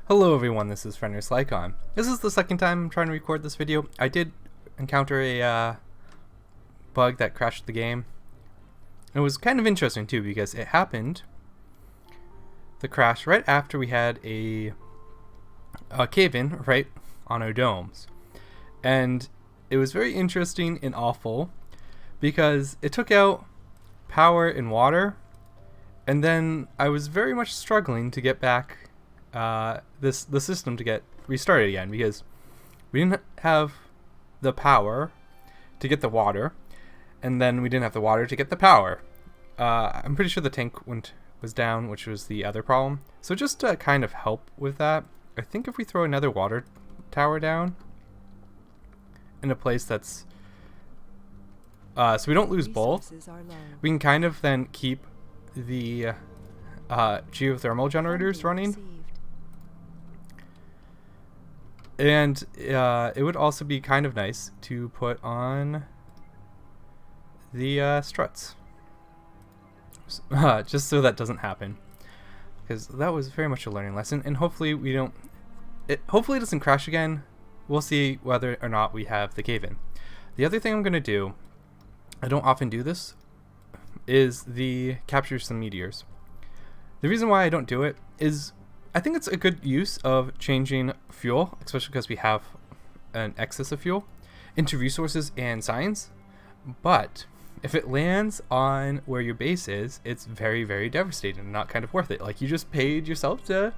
Hello everyone, this is Fenris Lycon. This is the second time I'm trying to record this video. I did encounter a bug that crashed the game. It was kind of interesting too because it happened, the crash, right after we had a cave-in right on our domes. And it was very interesting and awful because it took out power and water, and then I was very much struggling to get back the system to get restarted again because we didn't have the power to get the water, and then we didn't have the water to get the power. I'm pretty sure the tank was down, which was the other problem. So just to kind of help with that, I think if we throw another water tower down in a place that's so we don't lose both, we can kind of then keep the geothermal generators running. And it would also be kind of nice to put on the struts. Just so that doesn't happen. Because that was very much a learning lesson. And hopefully we don't... hopefully it doesn't crash again. We'll see whether or not we have the cave-in. The other thing I'm going to do, I don't often do this, is capture some meteors. The reason why I don't do it is I think it's a good use of changing fuel, especially because we have an excess of fuel, into resources and science. But if it lands on where your base is, it's very, very devastating and not kind of worth it. Like, you just paid yourself to,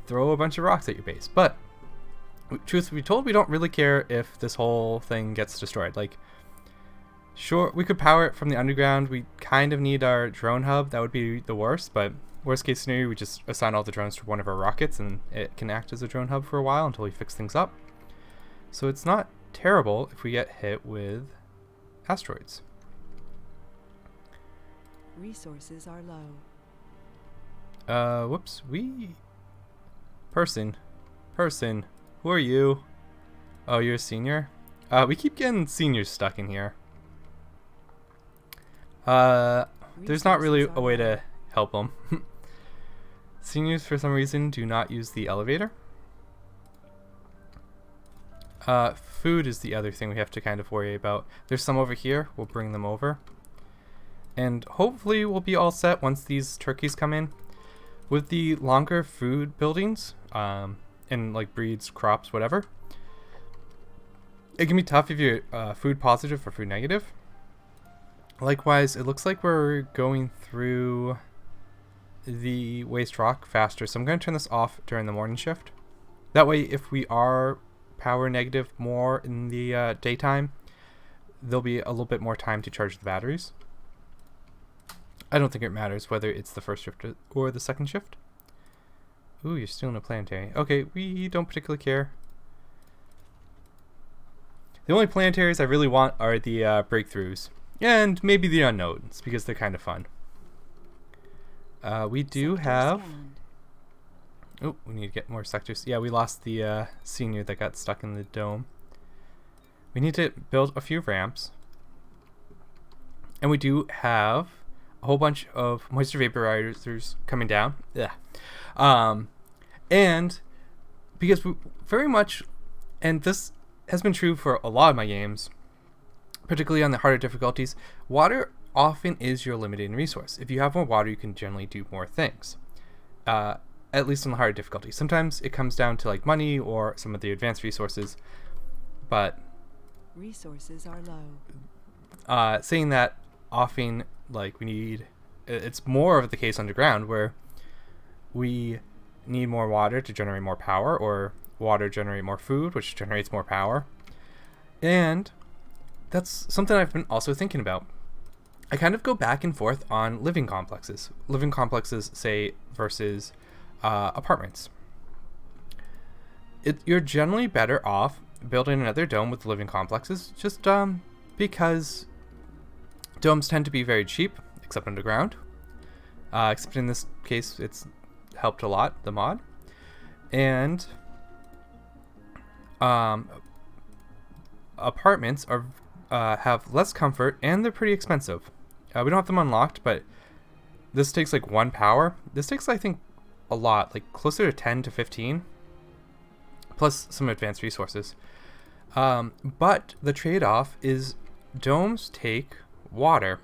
throw a bunch of rocks at your base. But truth be told, we don't really care if this whole thing gets destroyed. Like, sure, we could power it from the underground. We kind of need our drone hub. That would be the worst, but worst case scenario, we just assign all the drones to one of our rockets and it can act as a drone hub for a while until we fix things up. So it's not terrible if we get hit with asteroids. Resources are low. Whoops. Person. Who are you? Oh, you're a senior? We keep getting seniors stuck in here. There's not really a way to help them. Seniors, for some reason, do not use the elevator. Food is the other thing we have to kind of worry about. There's some over here. We'll bring them over. And hopefully we'll be all set once these turkeys come in. With the longer food buildings, and like breeds, crops, whatever, it can be tough if you're food positive or food negative. Likewise, it looks like we're going through the waste rock faster, so I'm going to turn this off during the morning shift. That way, if we are power negative more in the daytime, there'll be a little bit more time to charge the batteries. I don't think it matters whether it's the first shift or the second shift. Ooh, you're stealing a planetary. Okay, we don't particularly care. The only planetaries I really want are the breakthroughs. And maybe the unknowns, because they're kind of fun. We do have... Oh, we need to get more sectors. Yeah, we lost the senior that got stuck in the dome. We need to build a few ramps. And we do have a whole bunch of moisture vaporizers coming down. Yeah. And because we very much... And this has been true for a lot of my games, particularly on the harder difficulties, water often is your limiting resource. If you have more water, you can generally do more things, at least on the harder difficulty. Sometimes it comes down to like money or some of the advanced resources, but resources are low. Saying that, often like it's more of the case underground where we need more water to generate more power, or water generate more food, which generates more power. And that's something I've been also thinking about. I kind of go back and forth on living complexes. Living complexes, say, versus apartments. You're generally better off building another dome with living complexes, just because domes tend to be very cheap, except underground. Except in this case, it's helped a lot, the mod. And apartments are have less comfort, and they're pretty expensive. We don't have them unlocked, but this takes like 1 power. This takes, I think, a lot, like closer to 10 to 15, plus some advanced resources. But the trade-off is domes take water.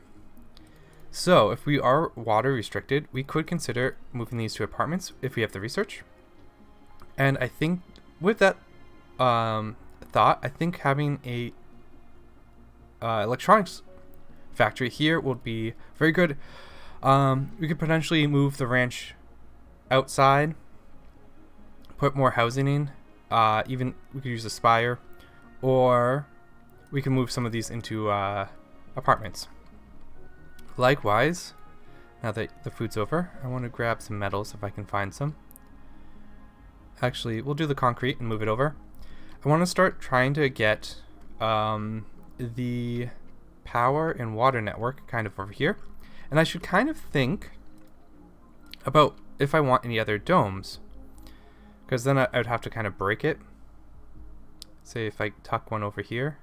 So if we are water restricted, we could consider moving these to apartments if we have the research. And I think with that thought, I think having a electronics factory here would be very good. We could potentially move the ranch outside, put more housing in. Even we could use a spire, or we can move some of these into apartments. Likewise, now that the food's over, I want to grab some metals if I can find some. Actually, we'll do the concrete and move it over. I want to start trying to get the power and water network kind of over here. And I should kind of think about if I want any other domes, because then I would have to kind of break it. Say if I tuck one over here.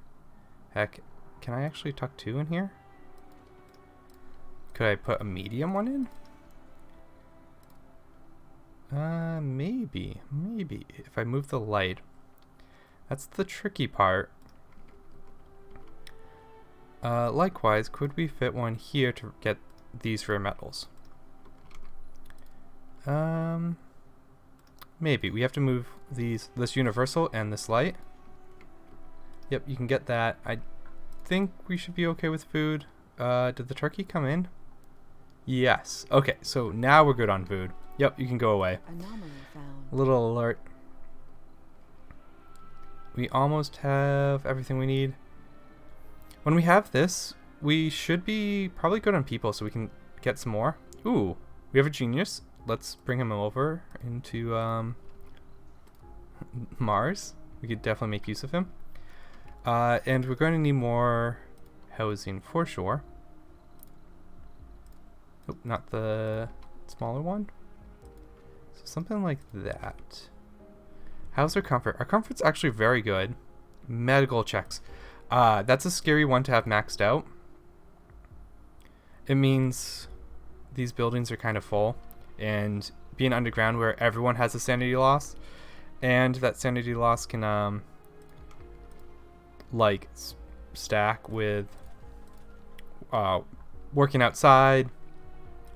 Heck, can I actually tuck two in here? Could I put a medium one in? Maybe if I move the light. That's the tricky part. Likewise, could we fit one here to get these rare metals? Maybe we have to move this universal and this light. Yep, you can get that. I think we should be okay with food. Did the turkey come in? Yes. Okay, so now we're good on food. Yep, you can go away. Anomaly found. Little alert. We almost have everything we need. When we have this, we should be probably good on people, so we can get some more. Ooh, we have a genius. Let's bring him over into Mars. We could definitely make use of him. And we're going to need more housing for sure. Oh, not the smaller one. So something like that. How's our comfort? Our comfort's actually very good. Medical checks. That's a scary one to have maxed out. It means these buildings are kind of full, and being underground where everyone has a sanity loss, and that sanity loss can like stack with working outside,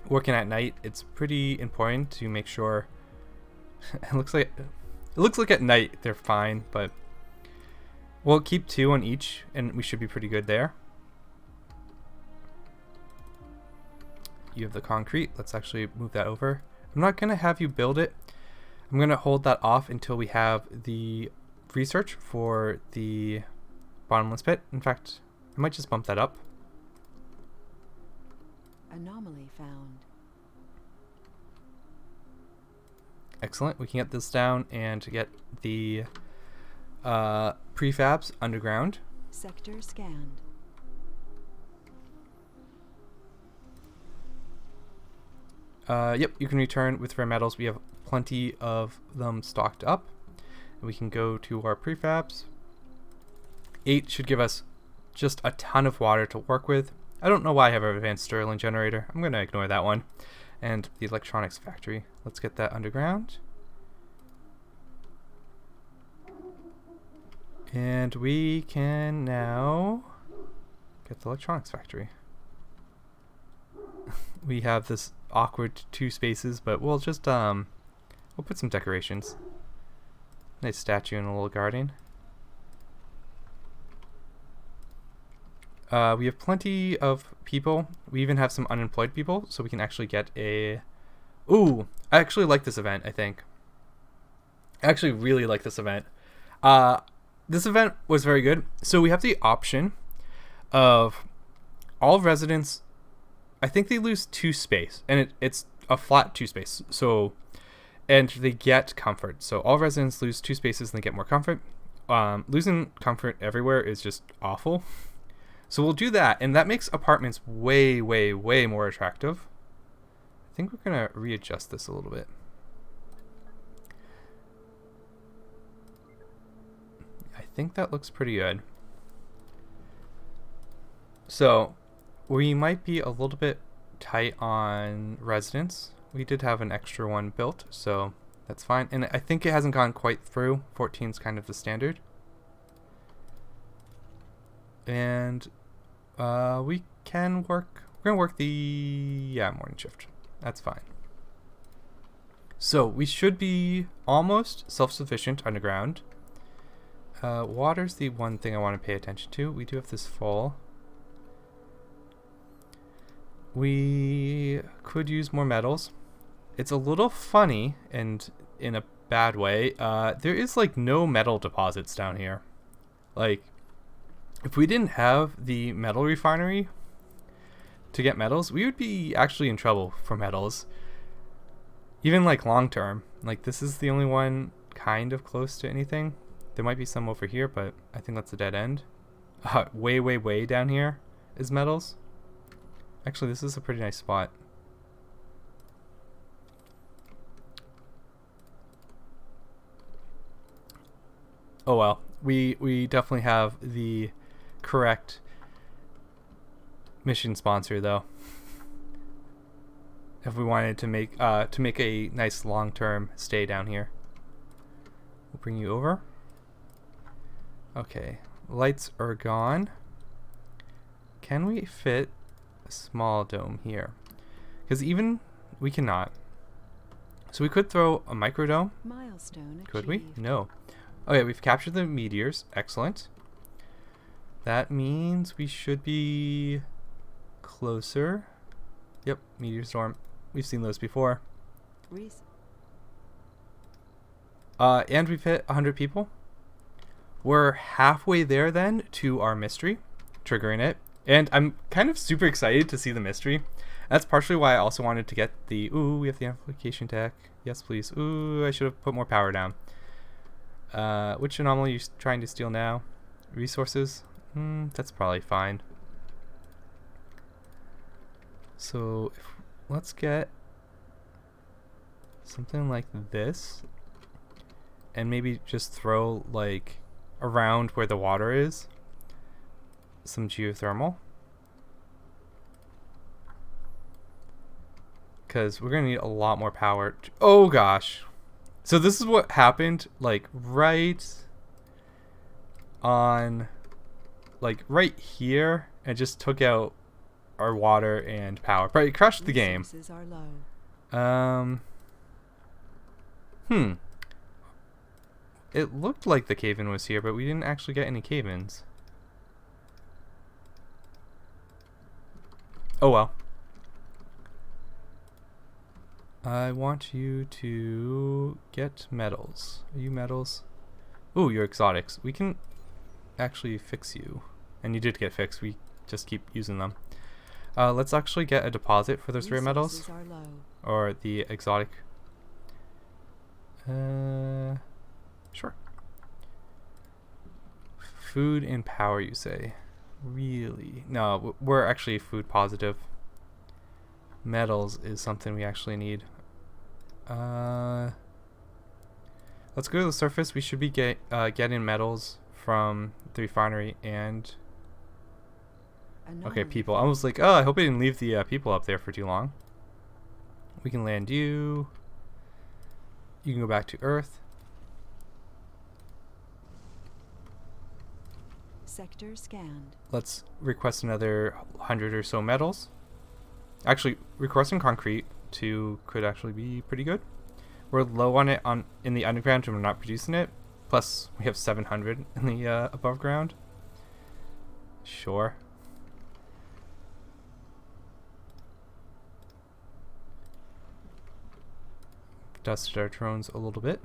working at night. It's pretty important to make sure it looks like at night they're fine, but we'll keep 2 on each and we should be pretty good there. You have the concrete. Let's actually move that over. I'm not gonna have you build it. I'm gonna hold that off until we have the research for the bottomless pit. In fact, I might just bump that up. Anomaly found. Excellent. We can get this down and get the prefabs underground. Sector scanned. Yep, you can return with rare metals. We have plenty of them stocked up. And we can go to our prefabs. 8 should give us just a ton of water to work with. I don't know why I have an advanced Stirling generator. I'm going to ignore that one. And the electronics factory. Let's get that underground. And we can now get the electronics factory. We have this awkward 2 spaces, but we'll just we'll put some decorations. Nice statue and a little guardian. We have plenty of people. We even have some unemployed people, so we can actually get a... Ooh, I actually like this event, I think. I actually really like this event. This event was very good. So we have the option of all residents... I think they lose 2 space, and it's a flat 2 space. So, and they get comfort. So all residents lose 2 spaces and they get more comfort. Losing comfort everywhere is just awful. So we'll do that, and that makes apartments way, way, way more attractive. I think we're going to readjust this a little bit. I think that looks pretty good. So we might be a little bit tight on residents we did have an extra one built, so that's fine. And I think it hasn't gone quite through. 14 is kind of the standard. And we can work, we're gonna work the, morning shift. That's fine. So we should be almost self-sufficient underground. Water's the one thing I want to pay attention to. We do have this full. We could use more metals. It's a little funny, and in a bad way, there is like no metal deposits down here. Like, if we didn't have the metal refinery to get metals, we would be actually in trouble for metals. Even like long term. Like, this is the only one kind of close to anything. There might be some over here, but I think that's a dead end. Way, way, way down here is metals. Actually, this is a pretty nice spot. Oh well, we definitely have the correct mission sponsor though. If we wanted to make a nice long-term stay down here. We'll bring you over. Okay, lights are gone. Can we fit a small dome here? Because even we cannot. So we could throw a microdome. Milestone Could we? achieved. No. Okay, we've captured the meteors. Excellent. That means we should be closer. Yep, meteor storm. We've seen those before. And we've hit 100 people. We're halfway there then to our mystery, triggering it. And I'm kind of super excited to see the mystery. That's partially why I also wanted to get the... Ooh, we have the amplification tech. Yes, please. Ooh, I should have put more power down. Which anomaly are you trying to steal now? Resources? That's probably fine. So, let's get something like this. And maybe just throw, like, around where the water is, some geothermal. Because we're going to need a lot more power. Oh, gosh. So this is what happened, like, right on, like, right here. It just took out our water and power. But it crushed the game. Resources are low. It looked like the cave-in was here, but we didn't actually get any cave-ins. Oh well. I want you to get metals. Are you metals? Ooh, you're exotics. We can actually fix you. And you did get fixed. We just keep using them. Let's actually get a deposit for those rare metals. Resources are low. Or the exotic. Sure. Food and power, you say? Really? No, we're actually food positive. Metals is something we actually need. Let's go to the surface. We should be getting metals from the refinery and... Okay, people. I was like, oh, I hope I didn't leave the people up there for too long. We can land you. You can go back to Earth. Sector scanned. Let's request another 100 or so metals. Actually, requesting concrete too could actually be pretty good. We're low on it in the underground and we're not producing it. Plus, we have 700 in the above ground. Sure. Dusted our drones a little bit.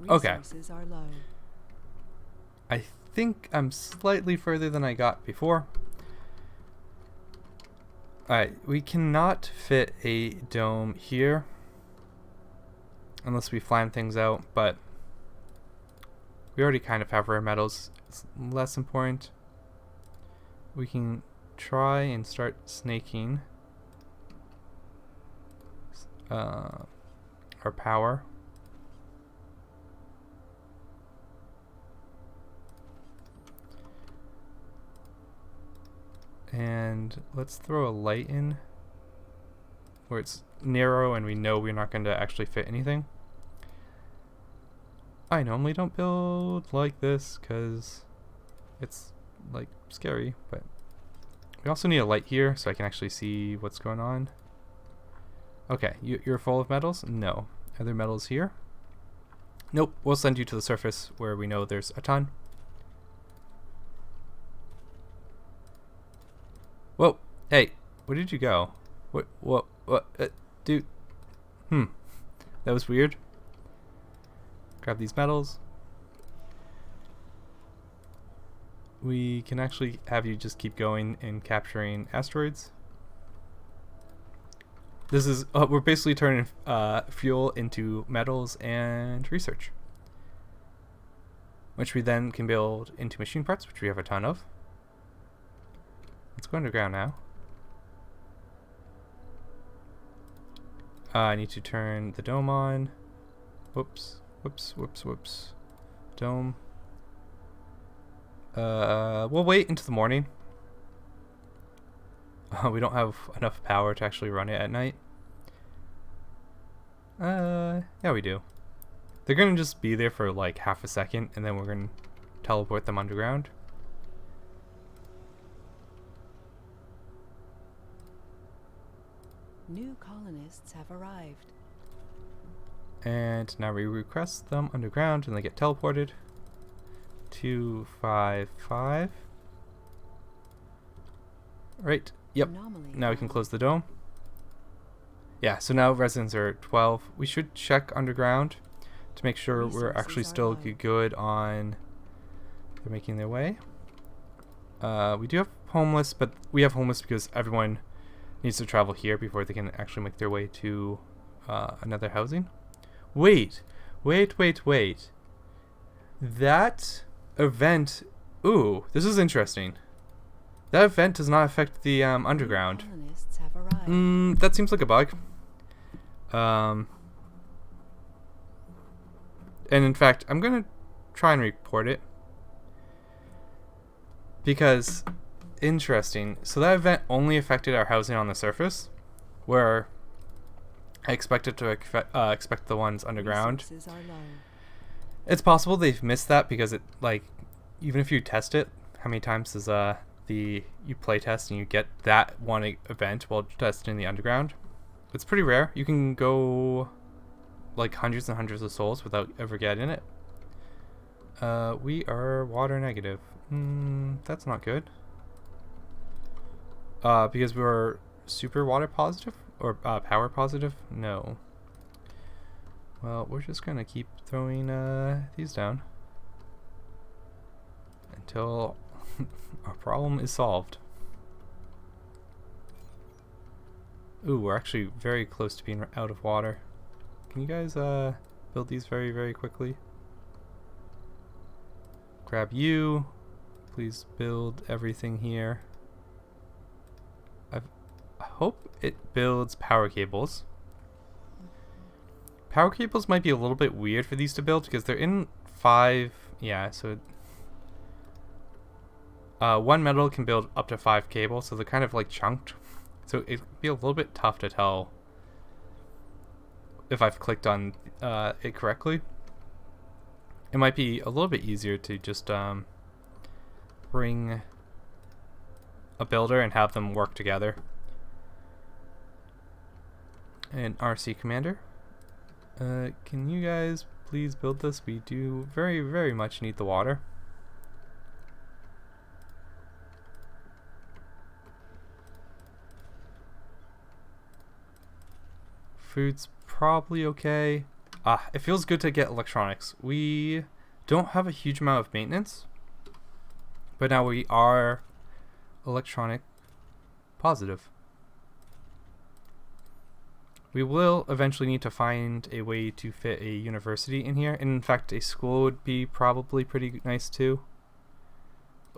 Okay. Resources are low. I think I'm slightly further than I got before. Alright, we cannot fit a dome here unless we flam things out, but we already kind of have rare metals. It's less important. We can try and start snaking our power. And let's throw a light in where it's narrow and we know we're not going to actually fit anything. I normally don't build like this because it's like scary, but we also need a light here so I can actually see what's going on. Okay, you're full of metals? No. Are there metals here? Nope. We'll send you to the surface where we know there's a ton. Whoa. Hey, where did you go? What, dude. That was weird. Grab these metals. We can actually have you just keep going and capturing asteroids. This is, we're basically turning fuel into metals and research, which we then can build into machine parts, which we have a ton of. Let's go underground now. I need to turn the dome on. Whoops. Dome. We'll wait into the morning. We don't have enough power to actually run it at night. Yeah, we do. They're gonna just be there for like half a second, and then we're gonna teleport them underground. New colonists have arrived. And now we request them underground, and they get teleported. 255. Right. Yep. Anomaly Now we can found. close the dome. Yeah, so now residents are at 12. We should check underground to make sure we're Resources actually are still low. good on... They're making their way. We do have homeless, but we have homeless because everyone needs to travel here before they can actually make their way to another housing. Wait. That event... Ooh, this is interesting. That event does not affect the underground. New colonists have arrived. That seems like a bug. And in fact, I'm gonna try and report it. Because, interesting. So that event only affected our housing on the surface, where I expected to expect the ones underground. Resources are low. It's possible they've missed that because it, like, even if you test it, how many times does you play test and you get that one event while testing the underground? It's pretty rare. You can go like hundreds and hundreds of souls without ever getting it. We are water negative. That's not good. Because we're super water positive or power positive? No. Well, we're just gonna keep throwing these down until our problem is solved. Ooh, we're actually very close to being out of water. Can you guys build these very, very quickly? Grab you. Please build everything here. I hope it builds power cables. Power cables might be a little bit weird for these to build because they're in 5. Yeah, so one metal can build up to 5 cables, so they're kind of like chunked. So it'd be a little bit tough to tell if I've clicked on it correctly. It might be a little bit easier to just bring a builder and have them work together. And RC commander, can you guys please build this? We do very, very much need the water. Food's probably okay. It feels good to get electronics. We don't have a huge amount of maintenance, but now we are electronic positive. We will eventually need to find a way to fit a university in here. And in fact, a school would be probably pretty nice too.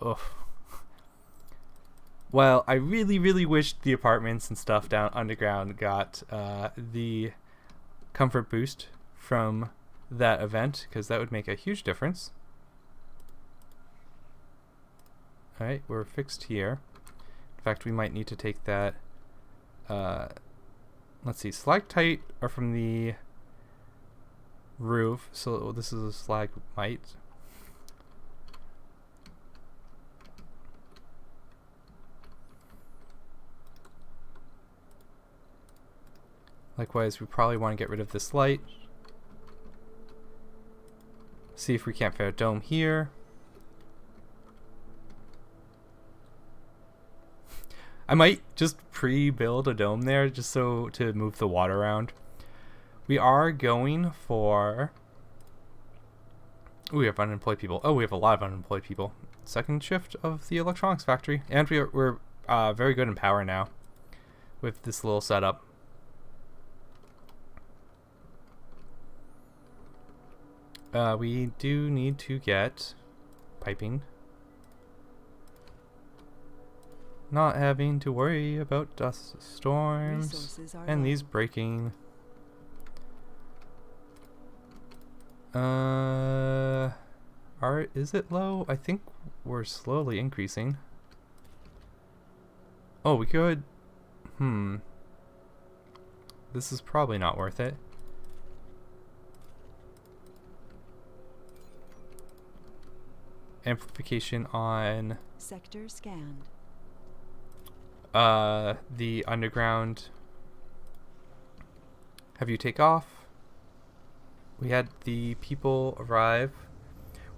Ugh. Well, I really, really wished the apartments and stuff down underground got the comfort boost from that event, because that would make a huge difference. Alright, we're fixed here. In fact, we might need to take that let's see, stalactite are from the roof, so this is a stalagmite. Likewise, we probably want to get rid of this light. See if we can't fit a dome here. I might just pre-build a dome there just so to move the water around. We are going for... Ooh, we have unemployed people. Oh, we have a lot of unemployed people. Second shift of the electronics factory. And we're very good in power now with this little setup. We do need to get piping. Not having to worry about dust storms and these breaking. Is it low? I think we're slowly increasing. Oh, we could. This is probably not worth it. Amplification on sector scanned. The underground. Have you take off? We had the people arrive.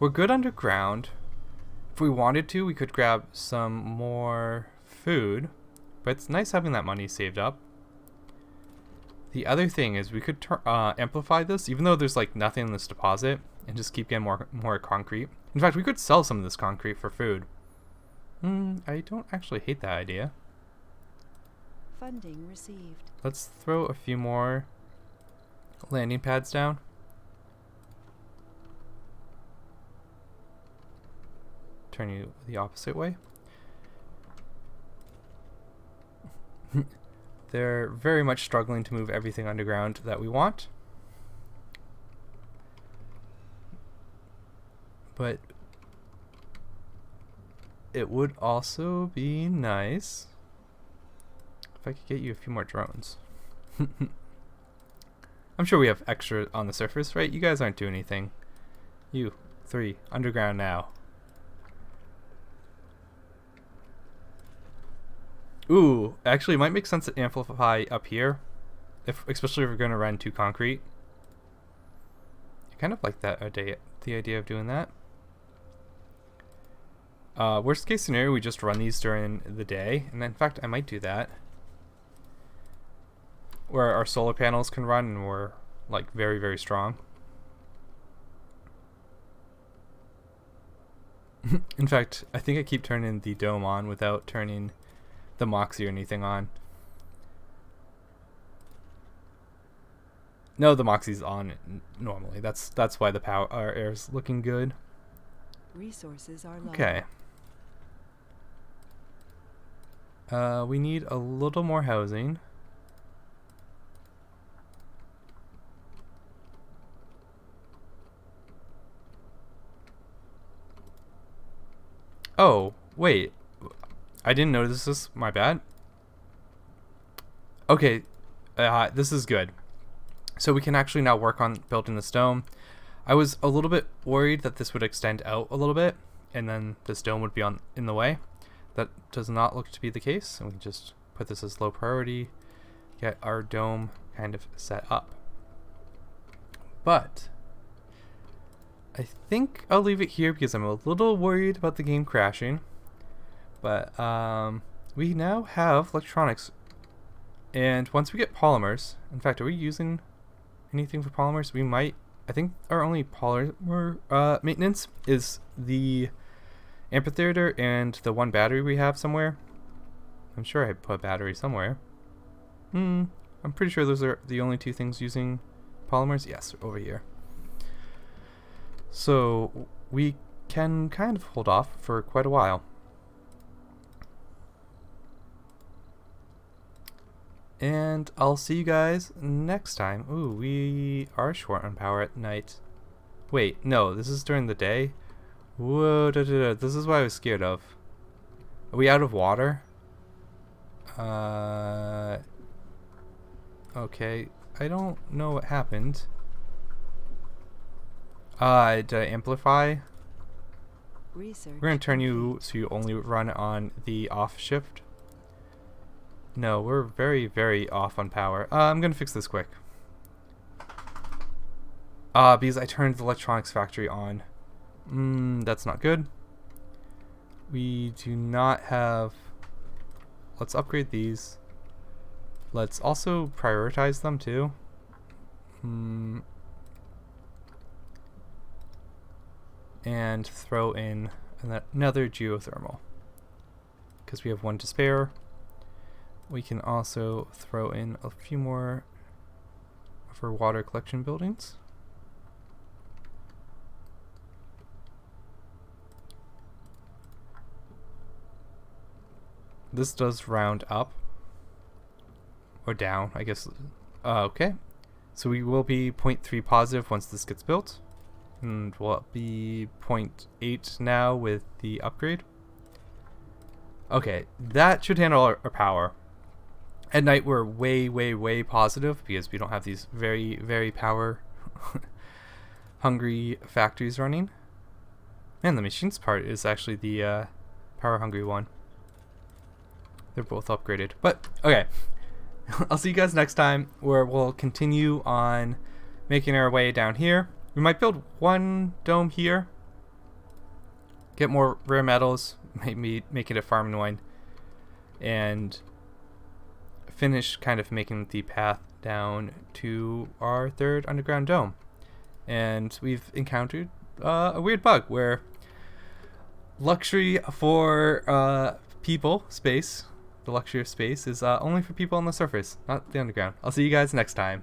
We're good underground. If we wanted to, we could grab some more food, but it's nice having that money saved up. The other thing is we could amplify this, even though there's like nothing in this deposit, and just keep getting more concrete. In fact, we could sell some of this concrete for food. I don't actually hate that idea. Funding received. Let's throw a few more landing pads down. Turn you the opposite way. They're very much struggling to move everything underground that we want. But it would also be nice if I could get you a few more drones. I'm sure we have extra on the surface, right? You guys aren't doing anything. You, 3, underground now. Ooh, actually it might make sense to amplify up here, especially if we're going to run 2 concrete. I kind of like that the idea of doing that. Worst case scenario, we just run these during the day, and in fact I might do that, where our solar panels can run and we're like very, very strong. In fact, I think I keep turning the dome on without turning the Moxie or anything on. No, the Moxie's on normally. That's why the power air is looking good. Resources are low. Okay. We need a little more housing. Oh, wait. I didn't notice this. My bad. Okay. This is good. So we can actually now work on building this dome. I was a little bit worried that this would extend out a little bit and then this dome would be in the way. That does not look to be the case. And we can just put this as low priority, get our dome kind of set up. But I think I'll leave it here because I'm a little worried about the game crashing. But we now have electronics. And once we get polymers, in fact, are we using anything for polymers? We might. I think our only polymer maintenance is the amphitheater and the 1 battery we have somewhere. I'm sure I put a battery somewhere. I'm pretty sure those are the only 2 things using polymers. Yes, over here. So we can kind of hold off for quite a while. And I'll see you guys next time. Ooh, we are short on power at night. Wait, no, this is during the day. Whoa, this is what I was scared of. Are we out of water? Okay, I don't know what happened. Did I amplify? Research. We're gonna turn you complete. so you only run on the off shift. No, we're very, very off on power. I'm gonna fix this quick. Because I turned the electronics factory on. That's not good. We do not have... Let's upgrade these. Let's also prioritize them too. And throw in another geothermal. Because we have one to spare. We can also throw in a few more for water collection buildings. This does round up. Or down, I guess. Okay. So we will be 0.3 positive once this gets built. And we'll be 0.8 now with the upgrade. Okay, that should handle our power. At night we're way, way, way positive because we don't have these very, very power hungry factories running. And the machines part is actually the power hungry one. They're both upgraded. But, okay. I'll see you guys next time where we'll continue on making our way down here. We might build one dome here. Get more rare metals. Maybe make it a farming one. And finish kind of making the path down to our third underground dome. And we've encountered a weird bug where luxury for people space, the luxury of space, is only for people on the surface, not the underground. I'll see you guys next time.